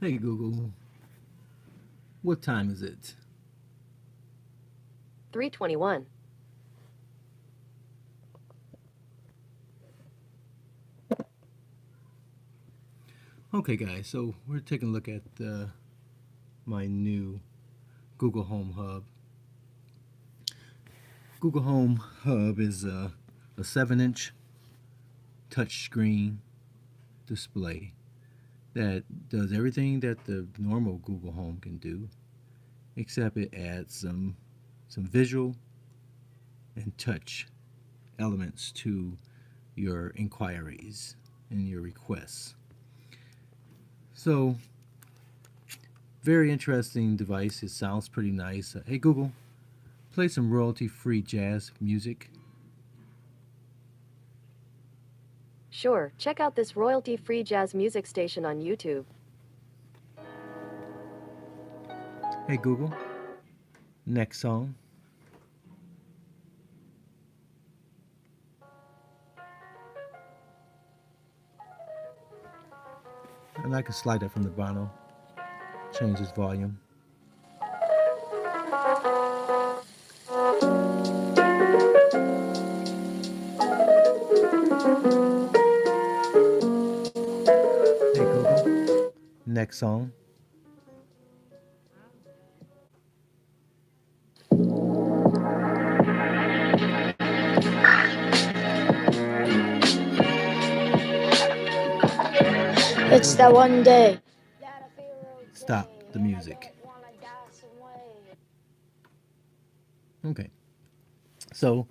Hey Google, what time is it? 321. Okay, guys, so we're taking a look at my new Google Home Hub. Google Home Hub is a 7-inch touchscreen display that does everything that the normal Google Home can do, except it adds some visual and touch elements to your inquiries and your requests. So, very interesting device. It sounds pretty nice. Hey Google, play some royalty-free jazz music. Sure, check out this royalty-free jazz music station on YouTube. Hey Google, next song. And I can slide that from the bottom. Change this volume. Hey Google, next song. Hey It's that Google, one day. stop the music. Okay, so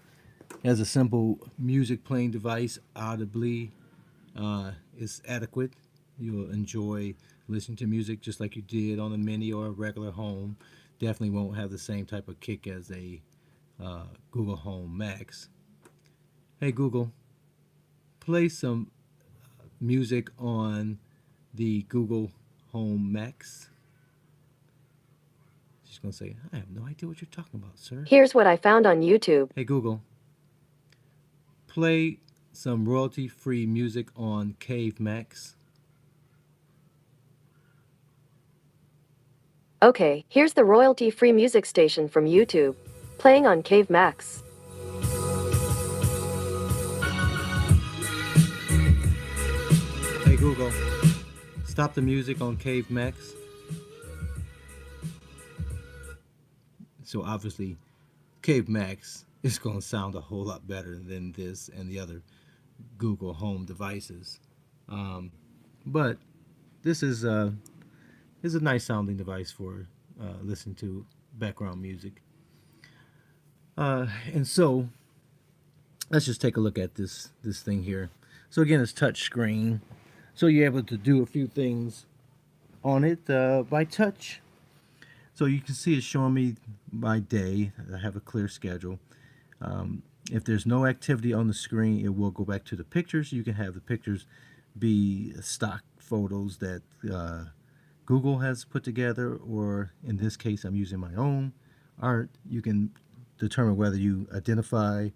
as a simple music playing device, audibly is adequate. You'll enjoy listening to music just like you did on a mini or a regular home. Definitely won't have the same type of kick as a Google Home Max. Hey Google, play some music on the Google Home Max. She's gonna say, "I have no idea what you're talking about, sir." Here's what I found on YouTube. Hey Google, play some royalty-free music on Cave Max. Okay, here's the royalty-free music station from YouTube. Playing on Cave Max. Hey Google, stop the music on Cave Max. So obviously, Cave Max is going to sound a whole lot better than this and the other Google Home devices. Um, but this is a nice sounding device for listening to background music. And so let's just take a look at this thing here. So again, it's touch screen. So you're able to do a few things on it by touch. So you can see it's showing me by day. I have a clear schedule. If there's no activity on the screen, it will go back to the pictures. You can have the pictures be stock photos that Google has put together, or in this case, I'm using my own art. You can determine whether you identify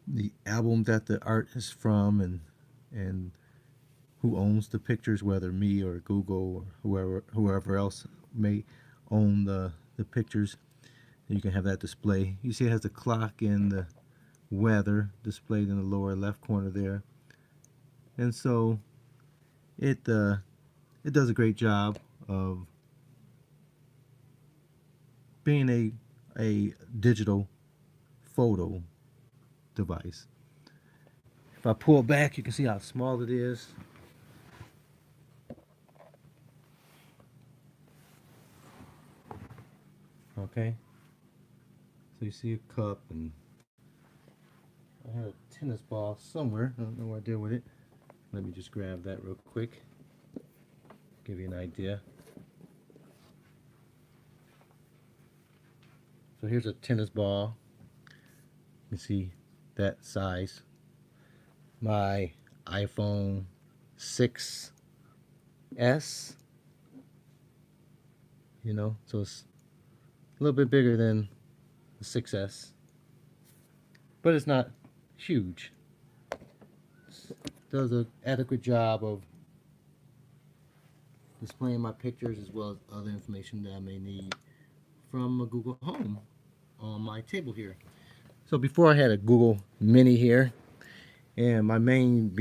the album that the art is from and who owns the pictures, whether me or Google or whoever else may own the pictures. And you can have that display. You see, it has the clock and the weather displayed in the lower left corner there, and so it does a great job of being a digital photo device. If I pull back, you can see how small it is. Okay, so you see a cup, and I have a tennis ball somewhere. I don't know what I did with it. Let me just grab that real quick, give you an idea. So here's a tennis ball. You can see that size. My iPhone 6S, so it's a little bit bigger than the 6S, but it's not huge. It does an adequate job of displaying my pictures as well as other information that I may need from a Google Home on my table here. So before I had a Google Mini here, and my main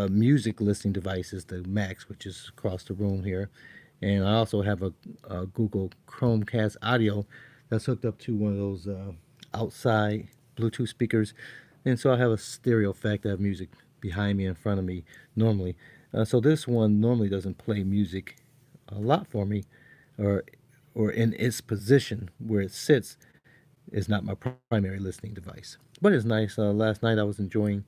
music listening device is the Max, which is across the room here. And I also have a Google Chromecast audio that's hooked up to one of those outside Bluetooth speakers. And so I have a stereo effect. I have music behind me, in front of me normally. So this one normally doesn't play music a lot for me, or or in its position where it sits is not my primary listening device. But it's nice. Last night I was enjoying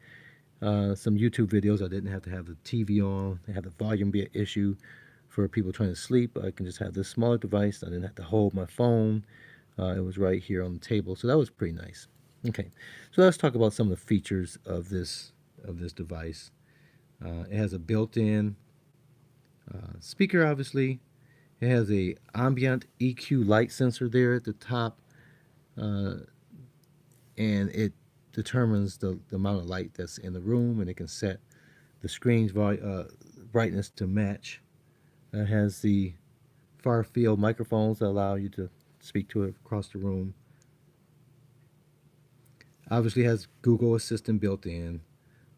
some YouTube videos. I didn't have to have the TV on, have the volume be an issue for people trying to sleep. I can just have this smaller device. I didn't have to hold my phone. It was right here on the table, so that was pretty nice. Okay, so let's talk about some of the features of this device. It has a built-in speaker, obviously. It has a ambient EQ light sensor there at the top, and it determines the amount of light that's in the room, and it can set the screen's brightness to match. It has the far field microphones that allow you to speak to it across the room. Obviously has Google Assistant built in,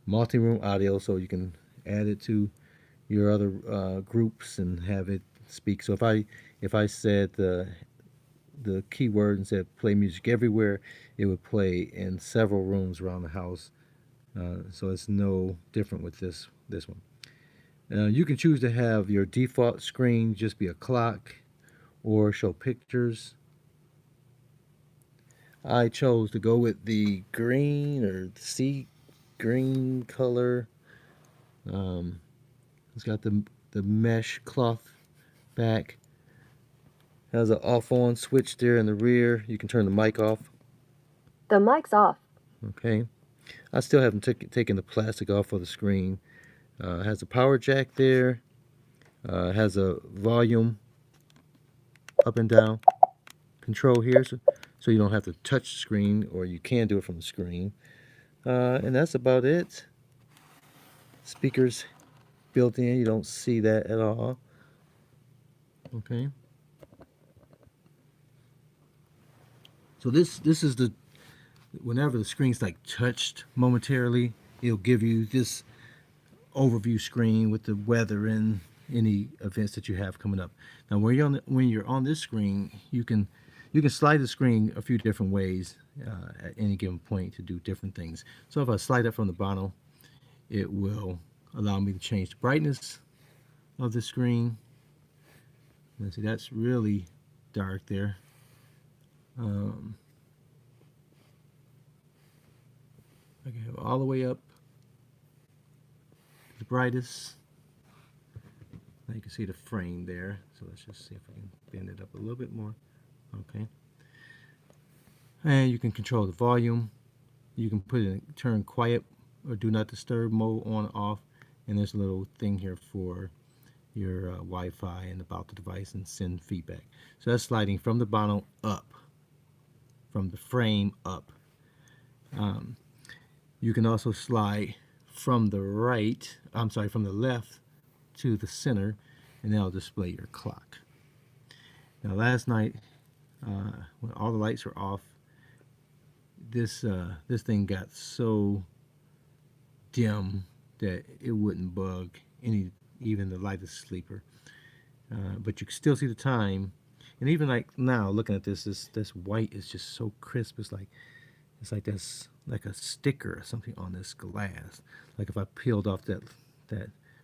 multi-room audio, so you can add it to your other groups and have it speak. So if I said the keyword and said play music everywhere, it would play in several rooms around the house. So it's no different with this one. You can choose to have your default screen just be a clock or show pictures. I chose to go with the green or sea green color. It's got the mesh cloth back. Has an off-on switch there in the rear. You can turn the mic off. The mic's off. Okay. I still haven't taken the plastic off of the screen. It has a power jack there. It has a volume up and down control here, so you don't have to touch the screen, or you can do it from the screen. And that's about it. Speakers built in. You don't see that at all. Okay. So this is the, whenever the screen's like touched momentarily, it'll give you this overview screen with the weather and any events that you have coming up. Now, when you're on this screen, you can slide the screen a few different ways at any given point to do different things. So if I slide up from the bottom, it will allow me to change the brightness of the screen. And see, that's really dark there. I can have it all the way up to the brightest. Now you can see the frame there. So let's just see if I can bend it up a little bit more. Okay. And you can control the volume. You can put it in turn quiet or do not disturb mode on or off. And there's a little thing here for your Wi-Fi and about the device and send feedback. So that's sliding from the bottom up, from the frame up. You can also slide from the from the left to the center, and that'll display your clock. Now last night, when all the lights were off, this thing got so dim that it wouldn't bug even the lightest sleeper. But you can still see the time, and even like now, looking at this white is just so crisp. It's like that's like a sticker or something on this glass. Like if I peeled off that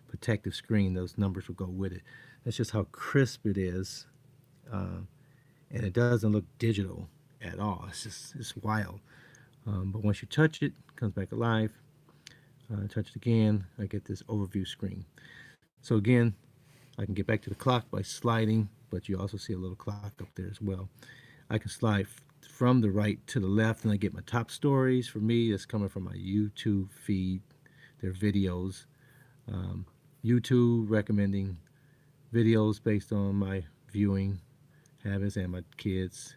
protective screen, those numbers will go with it. That's just how crisp it is, and it doesn't look digital at all. It's wild. But once you touch it, it comes back alive. Touch it again, I get this overview screen. So again, I can get back to the clock by sliding, but you also see a little clock up there as well. I can slide from the right to the left, and I get my top stories. For me, that's coming from my YouTube feed, their videos. YouTube recommending videos based on my viewing habits and my kids.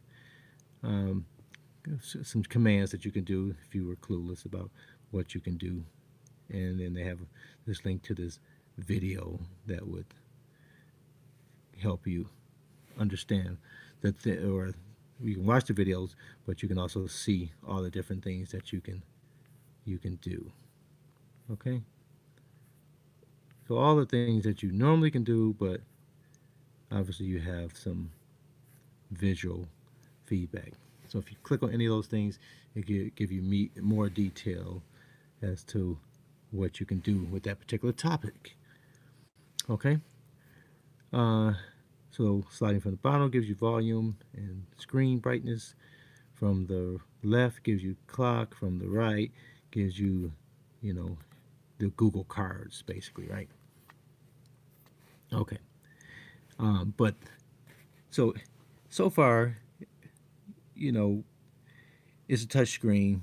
Some commands that you can do if you were clueless about what you can do. And then they have this link to this video that would help you understand that, or you can watch the videos, but you can also see all the different things that you can do. Okay. So all the things that you normally can do, but obviously you have some visual feedback. So if you click on any of those things, it give you more detail as to what you can do with that particular topic. Okay. Uh, so sliding from the bottom gives you volume and screen brightness. From the left gives you clock. From the right gives you, you know, the Google cards, basically, right? Okay. But so far, you know, it's a touch screen,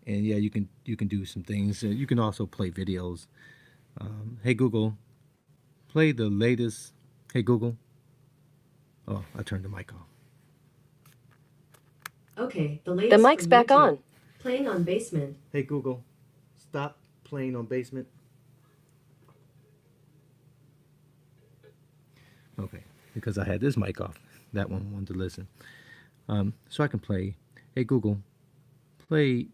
and yeah, you can do some things. You can also play videos. Hey Google, play the latest. Hey Google. Oh, I turned the mic off. Okay, the latest mic's from back YouTube. on. Playing on Basement. Hey Google, stop playing on Basement. Okay, because I had this mic off. That one wanted to listen. So I can play. Hey Google, play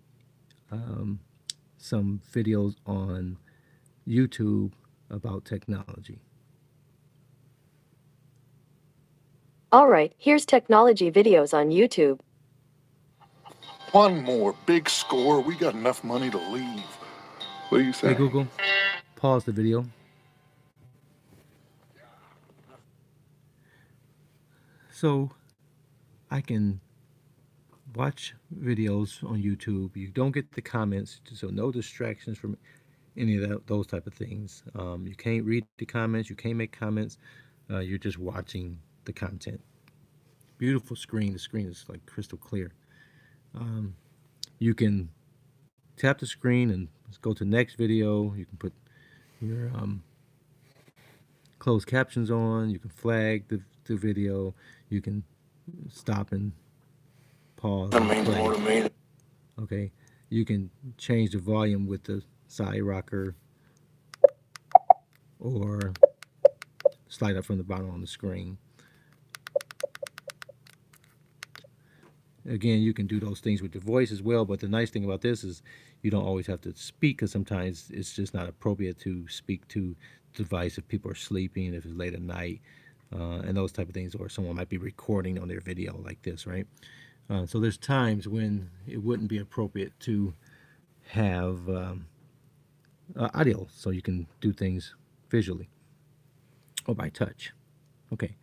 some videos on YouTube about technology. Alright, here's technology videos on YouTube. One more big score. We got enough money to leave. What do you say? Hey Google, pause the video. So I can watch videos on YouTube. You don't get the comments, so no distractions from any of those type of things. You can't read the comments. You can't make comments. You're just watching the content. Beautiful screen. The screen is like crystal clear. You can tap the screen and go to the next video. You can put your closed captions on. You can flag the video. You can stop and pause. That means more to me. Okay. You can change the volume with the side rocker or slide up from the bottom on the screen. Again, you can do those things with your voice as well, but the nice thing about this is you don't always have to speak, because sometimes it's just not appropriate to speak to the device if people are sleeping, if it's late at night, and those type of things, or someone might be recording on their video like this, right? So there's times when it wouldn't be appropriate to have audio, so you can do things visually or by touch. Okay,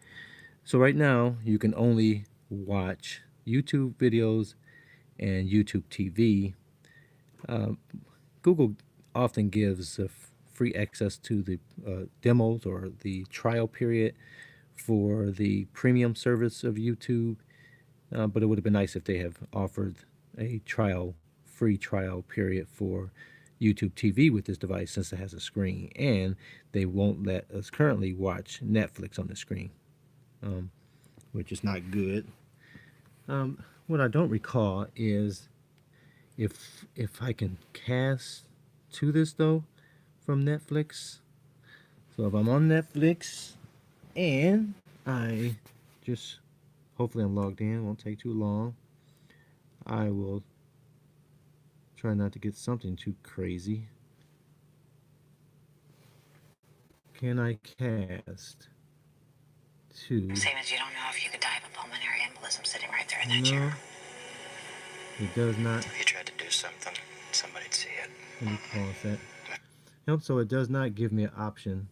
so right now you can only watch YouTube videos and YouTube TV. Google often gives free access to the demos or the trial period for the premium service of YouTube, but it would have been nice if they have offered a free trial period for YouTube TV with this device, since it has a screen, and they won't let us currently watch Netflix on the screen, which is not good. What I don't recall is if I can cast to this though from Netflix. So if I'm on Netflix and I just, hopefully I'm logged in, won't take too long. I will try not to get something too crazy. Can I cast to? Same as you don't know if you could die of a pulmonary embolism sitting right there in that No, chair. it does not. If you tried to do something, somebody'd see it. Let me pause that. Nope, so it does not give me an option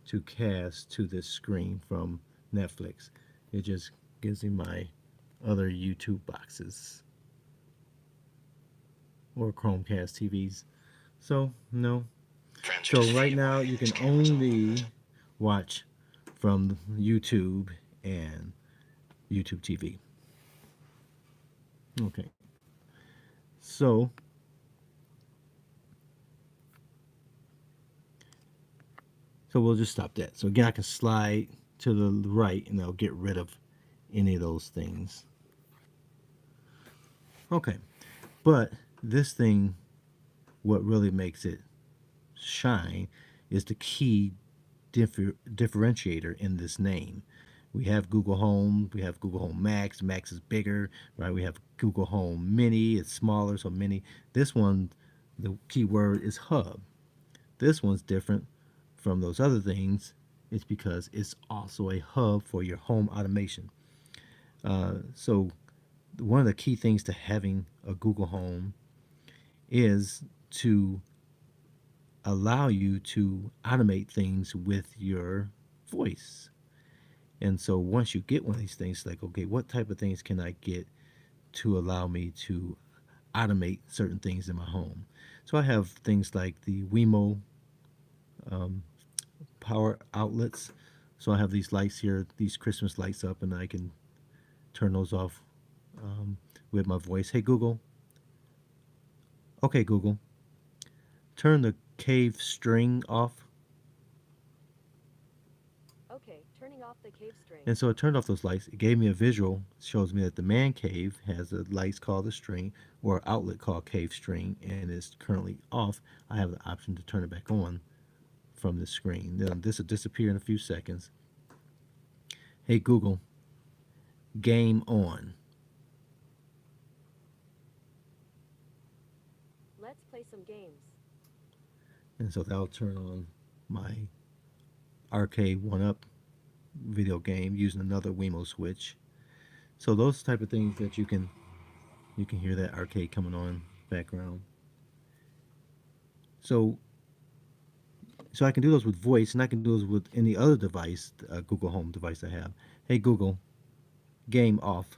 to cast to this screen from Netflix. It just gives me my other YouTube boxes or Chromecast TVs. So, no. So right now you can only watch from YouTube and YouTube TV. Okay. So we'll just stop that. So again, I can slide to the right and I'll get rid of any of those things. Okay. But this thing, what really makes it shine is the key differentiator in this name. We have Google Home, we have Google Home Max. Max is bigger, right? We have Google Home Mini, it's smaller, so Mini. This one, the key word is hub. This one's different from those other things. It's because it's also a hub for your home automation. So one of the key things to having a Google Home is to allow you to automate things with your voice. And so once you get one of these things, like, okay, what type of things can I get to allow me to automate certain things in my home? So I have things like the Wemo power outlets. So I have these lights here, these Christmas lights up, and I can turn those off with my voice. Hey Google, okay Google, turn the cave string off. Okay, turning off the cave string. And so it turned off those lights. It gave me a visual. It shows me that the man cave has a lights called the string or outlet called cave string, and it's currently off. I have the option to turn it back on from the screen. Then this will disappear in a few seconds. Hey Google, game on. Let's play some games. And so that'll turn on my arcade one-up video game using another Wemo switch. So those type of things that you can hear that arcade coming on background. So I can do those with voice, and I can do those with any other device, Google Home device I have. Hey Google, game off.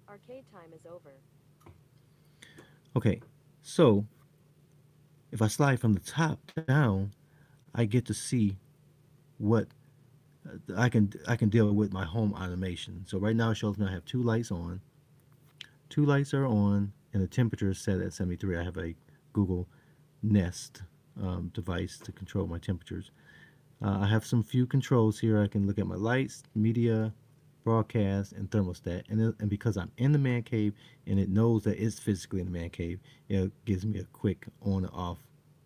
Arcade time is over. Okay, so if I slide from the top down, I get to see what I can deal with my home automation. So right now it shows me I have two lights on. Two lights are on, and the temperature is set at 73. I have a Google Nest device to control my temperatures. I have some few controls here. I can look at my lights, media, broadcast, and thermostat. And because I'm in the man cave and it knows that it's physically in the man cave, it gives me a quick on and off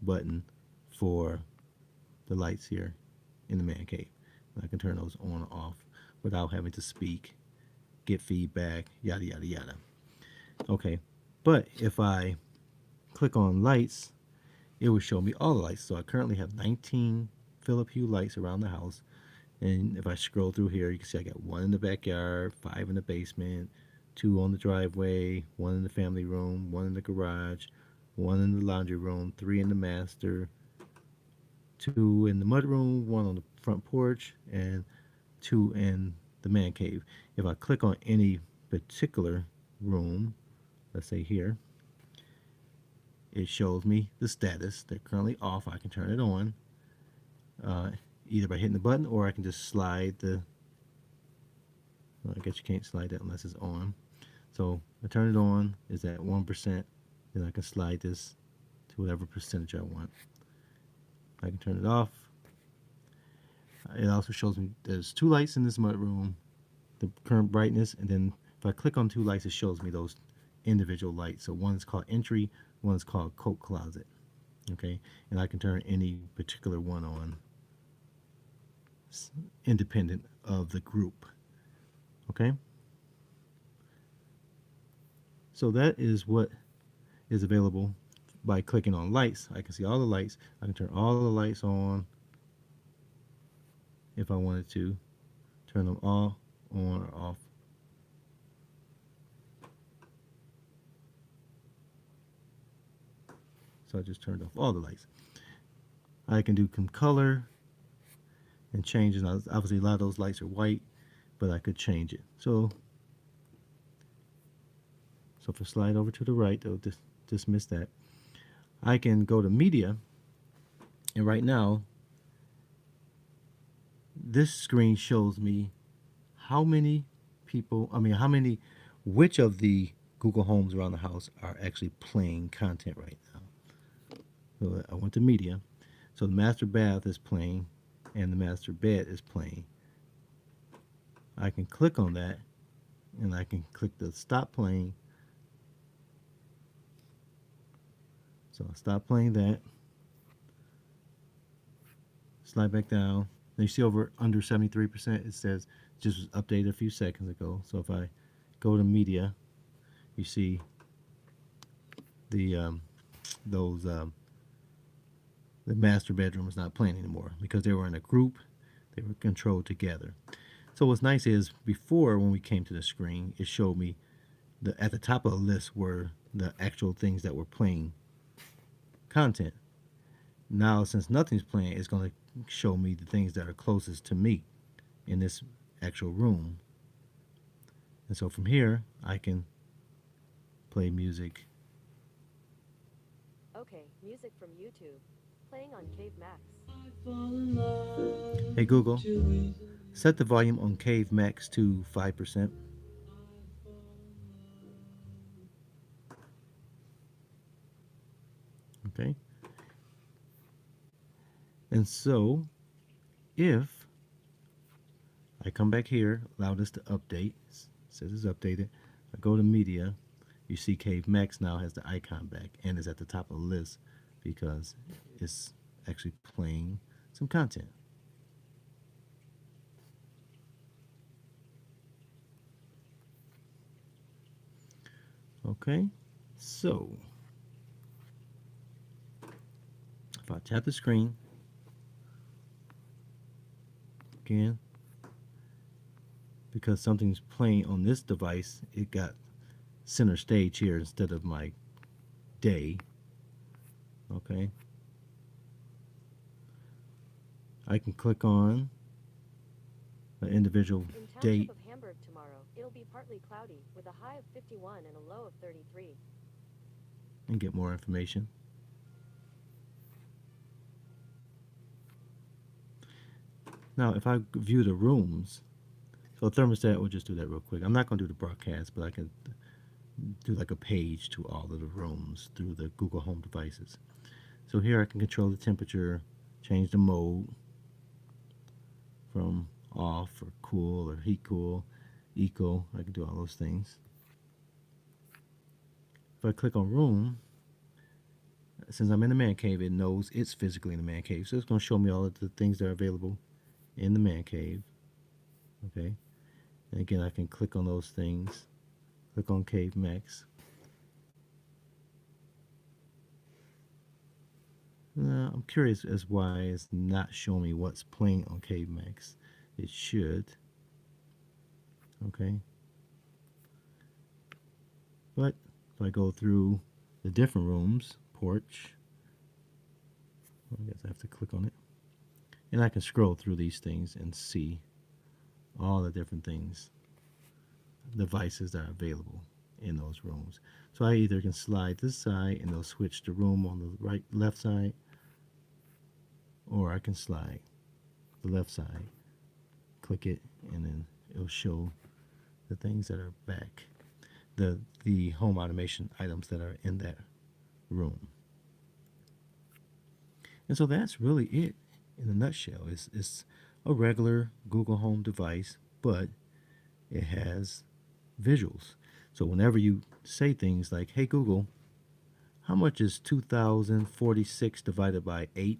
button for the lights here in the man cave. And I can turn those on and off without having to speak, get feedback, yada, yada, yada. Okay, but if I click on lights, it will show me all the lights. So I currently have 19 Philip Hue lights around the house. And if I scroll through here, you can see I got one in the backyard, 5 in the basement, 2 on the driveway, 1 in the family room, 1 in the garage, 1 in the laundry room, 3 in the master, 2 in the mudroom, 1 on the front porch, and 2 in the man cave. If I click on any particular room, let's say here, it shows me the status. They're currently off. I can turn it on either by hitting the button, or I can just slide the, well, I guess you can't slide that unless it's on. So I turn it on, is at 1%, then I can slide this to whatever percentage I want. I can turn it off. It also shows me there's 2 lights in this mud room, the current brightness, and then if I click on 2 lights, it shows me those individual lights. So one's called entry, one's called coat closet. Okay, and I can turn any particular one on independent of the group. Okay, so that is what is available by clicking on lights. I can see all the lights. I can turn all the lights on if I wanted to, turn them all on or off. So I just turned off all the lights. I can do some color and changes. Now, obviously, a lot of those lights are white, but I could change it. So if I slide over to the right, they'll dismiss that. I can go to media, and right now, this screen shows me how many people, which of the Google Homes around the house are actually playing content right now. So I went to media. So the master bath is playing and the master bed is playing. I can click on that and I can click the stop playing. So I'll stop playing that. Slide back down. Now you see over under 73%, it says just was updated a few seconds ago. So if I go to media, you see the those the master bedroom is not playing anymore because they were in a group, they were controlled together. So what's nice is before when we came to the screen, it showed me at the top of the list were the actual things that were playing content. Now since nothing's playing, it's going to show me the things that are closest to me in this actual room. And so from here, I can play music. Okay, music from YouTube. Playing on Cave Max. Hey Google, set the volume on Cave Max to 5%. Okay. And so, if I come back here, allow this to update, it says it's updated. I go to media, you see Cave Max now has the icon back and is at the top of the list because it's actually playing some content. Okay, so if I tap the screen again, because something's playing on this device, it got center stage here instead of my day. Okay, I can click on an individual In Township date of Hamburg tomorrow, it'll be partly cloudy with a high of 51 and a low of 33. and get more information. Now, if I view the rooms, so thermostat, we'll just do that real quick. I'm not going to do the broadcast, but I can do like a page to all of the rooms through the Google Home devices. So here I can control the temperature, change the mode from off or cool or heat cool, eco. I can do all those things. If I click on room, since I'm in the man cave, it knows it's physically in the man cave. So it's going to show me all of the things that are available in the man cave. Okay. And again, I can click on those things. Click on Cave Max. Now, I'm curious as why it's not showing me what's playing on Cave Max. It should. Okay. But if I go through the different rooms, porch, I guess I have to click on it. And I can scroll through these things and see all the different things, devices that are available in those rooms. So I either can slide this side and it'll switch the room on the left side, or I can slide the left side, click it, and then it'll show the things that are back, the home automation items that are in that room. And so that's really it in a nutshell. It's a regular Google Home device, but it has visuals. So whenever you say things like, hey Google, how much is 2046 divided by 8?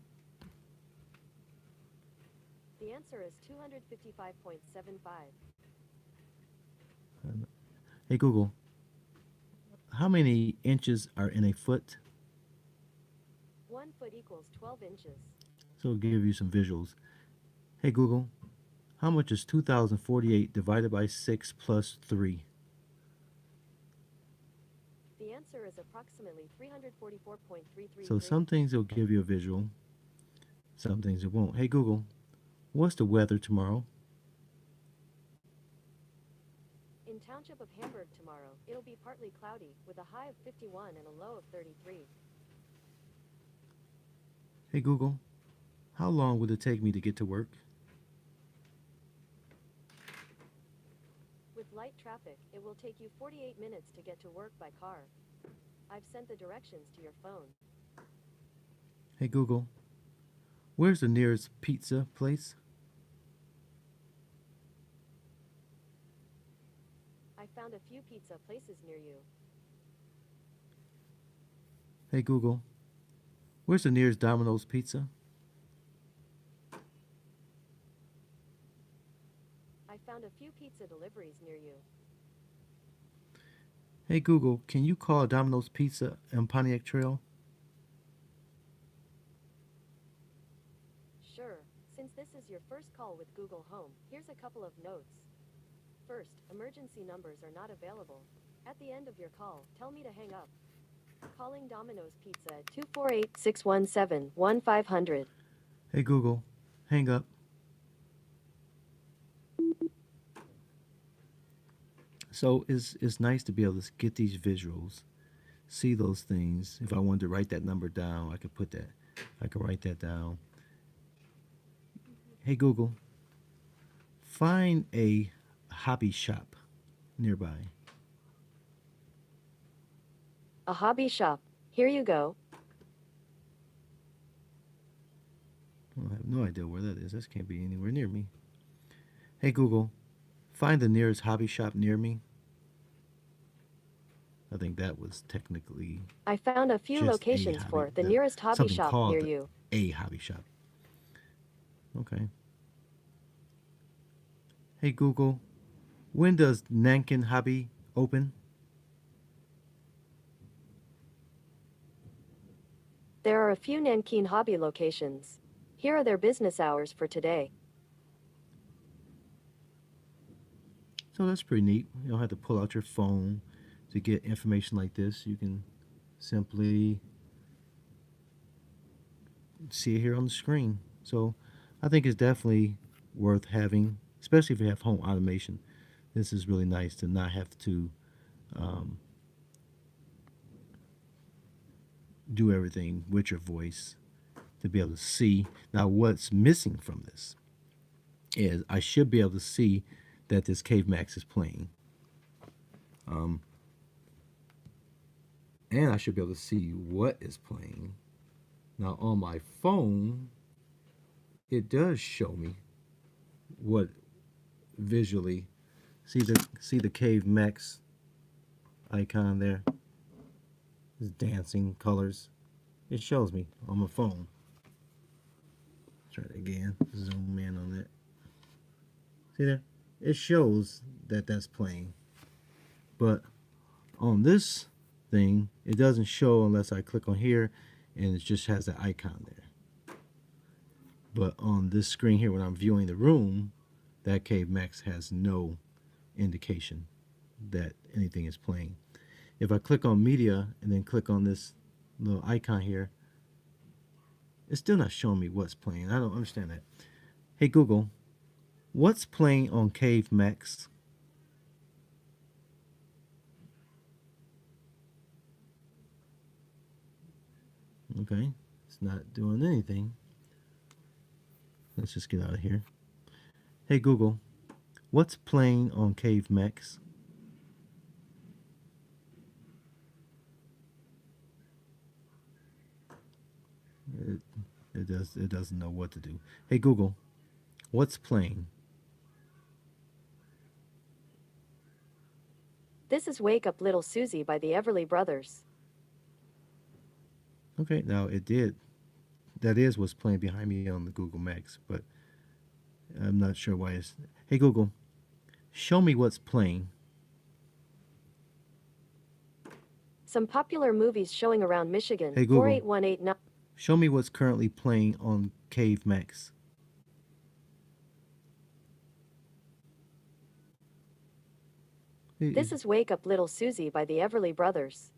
The answer is 255.75. Hey Google, how many inches are in a foot? 1 foot equals 12 inches. So it'll give you some visuals. Hey Google, how much is 2048 divided by 6 plus 3? The answer is approximately 344.333. So some things will give you a visual, some things it won't. Hey Google, what's the weather tomorrow? In Township of Hamburg tomorrow, it'll be partly cloudy with a high of 51 and a low of 33. Hey Google, how long would it take me to get to work? With light traffic, it will take you 48 minutes to get to work by car. I've sent the directions to your phone. Hey Google, where's the nearest pizza place? I found a few pizza places near you. Hey Google, where's the nearest Domino's Pizza? found a few pizza deliveries near you. Hey Google, can you call Domino's Pizza on Pontiac Trail? Sure. Since this is your first call with Google Home, here's a couple of notes. First, emergency numbers are not available. At the end of your call, tell me to hang up. Calling Domino's Pizza at 248-617-1500. Hey Google, hang up. So it's nice to be able to get these visuals, see those things. If I wanted to write that number down, I could put that. I could write that down. Hey Google, find a hobby shop nearby. A hobby shop. Here you go. I have no idea where that is. This can't be anywhere near me. Hey Google, find the nearest hobby shop near me. I think that was technically I found a few just locations for the nearest hobby something shop called near you. a hobby shop. Okay. Hey Google, when does Nankin Hobby open? There are a few Nankin hobby locations. Here are their business hours for today. So that's pretty neat. You don't have to pull out your phone to get information like this. You can simply see it here on the screen. So I think it's definitely worth having, especially if you have home automation. This is really nice to not have to do everything with your voice, to be able to see. Now, what's missing from this is I should be able to see that this Cave Max is playing. And I should be able to see what is playing. Now, on my phone, it does show me what visually. See the Cave Max icon there? It's dancing colors. It shows me on my phone. Try it again. Zoom in on that. See there? It shows that that's playing. But on this thing, it doesn't show unless I click on here and it just has that icon there. But on this screen here, when I'm viewing the room, that Cave Max has no indication that anything is playing. If I click on media and then click on this little icon here, it's still not showing me what's playing. I don't understand that. Hey Google, what's playing on Cave Max? Okay, it's not doing anything. Let's just get out of here. Hey Google, what's playing on Cave Max? It doesn't know what to do. Hey Google, what's playing? This is Wake Up Little Susie by the Everly Brothers. Okay, now it did. That is what's playing behind me on the Google Max, but I'm not sure why it's. Hey Google, show me what's playing. Some popular movies showing around Michigan. Hey, Google. 48189. Show me what's currently playing on Cave Max. This is Wake Up Little Susie by the Everly Brothers.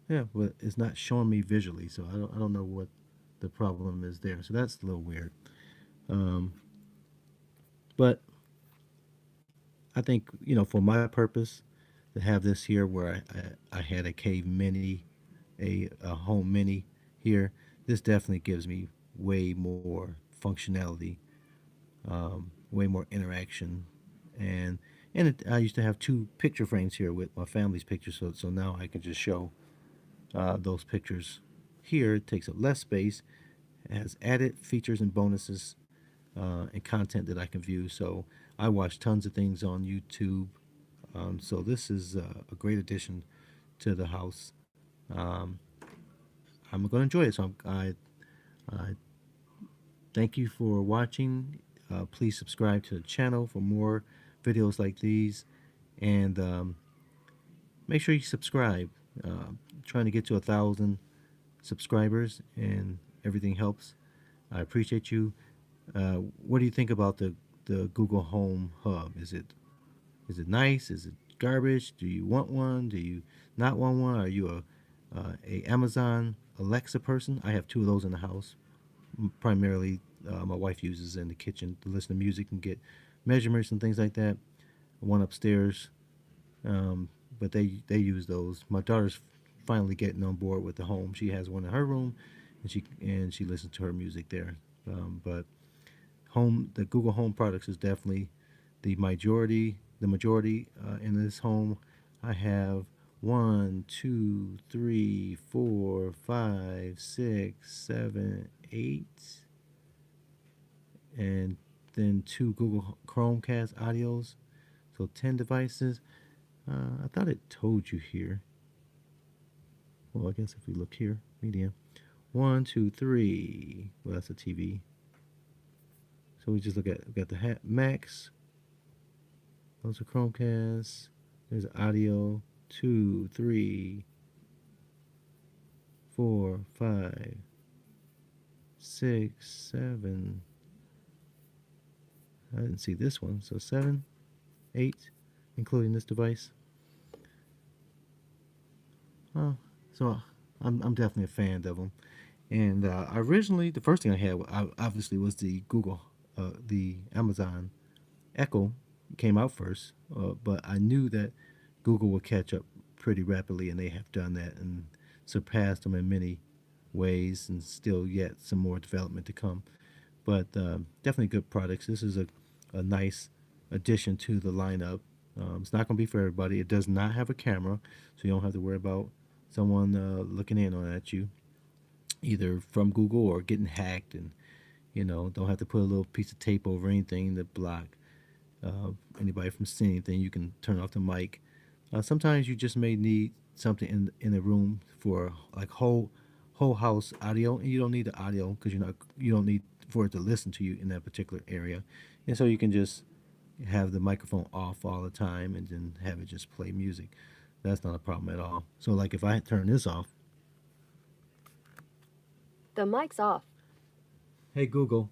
Yeah, but it's not showing me visually, so I don't know what the problem is there. So that's a little weird. But I think, for my purpose, to have this here where I had a Cave Mini, a Home Mini here, this definitely gives me way more functionality, way more interaction, and I used to have 2 picture frames here with my family's pictures, so now I can just show those pictures here. It takes up less space. It has added features and bonuses and content that I can view. So I watch tons of things on YouTube. So this is a great addition to the house. I'm going to enjoy it. So I thank you for watching. Please subscribe to the channel for more videos like these, and make sure you subscribe. Trying to get to 1,000 subscribers, and everything helps. I appreciate you. What do you think about the Google Home Hub? Is it nice? Is it garbage? Do you want one? Do you not want one? Are you a Amazon Alexa person? I have two of those in the house. Primarily, my wife uses in the kitchen to listen to music and get measurements and things like that. One upstairs, but they use those. My daughter's finally getting on board with the home. She has one in her room, and she listens to her music there. But the Google Home products is definitely the majority. In this home. I have 1, 2, 3, 4, 5, 6, 7, 8, and then 2 Google Chromecast audios. So 10 devices. I thought it told you here. Well, I guess if we look here, media. 1, 2, 3. Well, that's a TV. So we just we got the Max. Those are Chromecasts. There's audio. 2, 3, 4, 5, 6, 7. I didn't see this one. So 7, 8, including this device. Oh, so I'm definitely a fan of them. And originally, the first thing I had obviously was the the Amazon Echo came out first, but I knew that Google would catch up pretty rapidly, and they have done that and surpassed them in many ways, and still yet some more development to come. But definitely good products. This is a nice addition to the lineup. It's not going to be for everybody. It does not have a camera, so you don't have to worry about someone looking in on at you, either from Google or getting hacked, and don't have to put a little piece of tape over anything to block anybody from seeing anything. You can turn off the mic. Sometimes you just may need something in a room for like whole house audio, and you don't need the audio because you don't need for it to listen to you in that particular area, and so you can just have the microphone off all the time and then have it just play music. That's not a problem at all. So like if I turn this off, The mic's off. hey Google,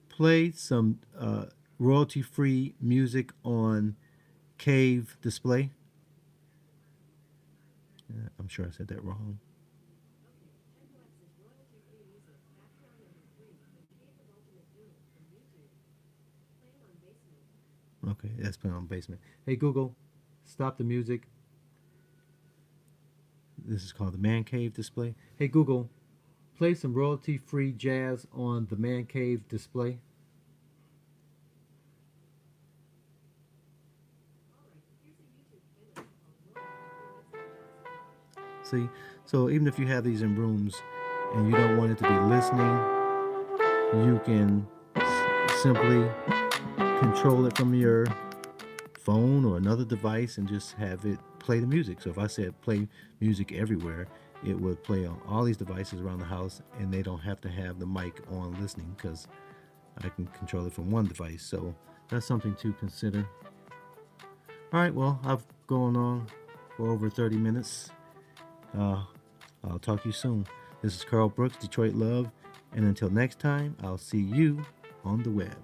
play some royalty-free music on Cave Display. I'm sure I said that wrong. Okay, that's playing on Basement. Hey Google, stop the music. This is called the Man Cave Display. Hey Google, play some royalty-free jazz on the Man Cave Display. See, so even if you have these in rooms and you don't want it to be listening, you can simply control it from your phone or another device and just have it play the music. So if I said play music everywhere, it would play on all these devices around the house, and they don't have to have the mic on listening because I can control it from one device. So that's something to consider. All right, well, I've gone on for over 30 minutes. I'll talk to you soon. This is Carl Brooks, Detroit Love, and until next time, I'll see you on the web.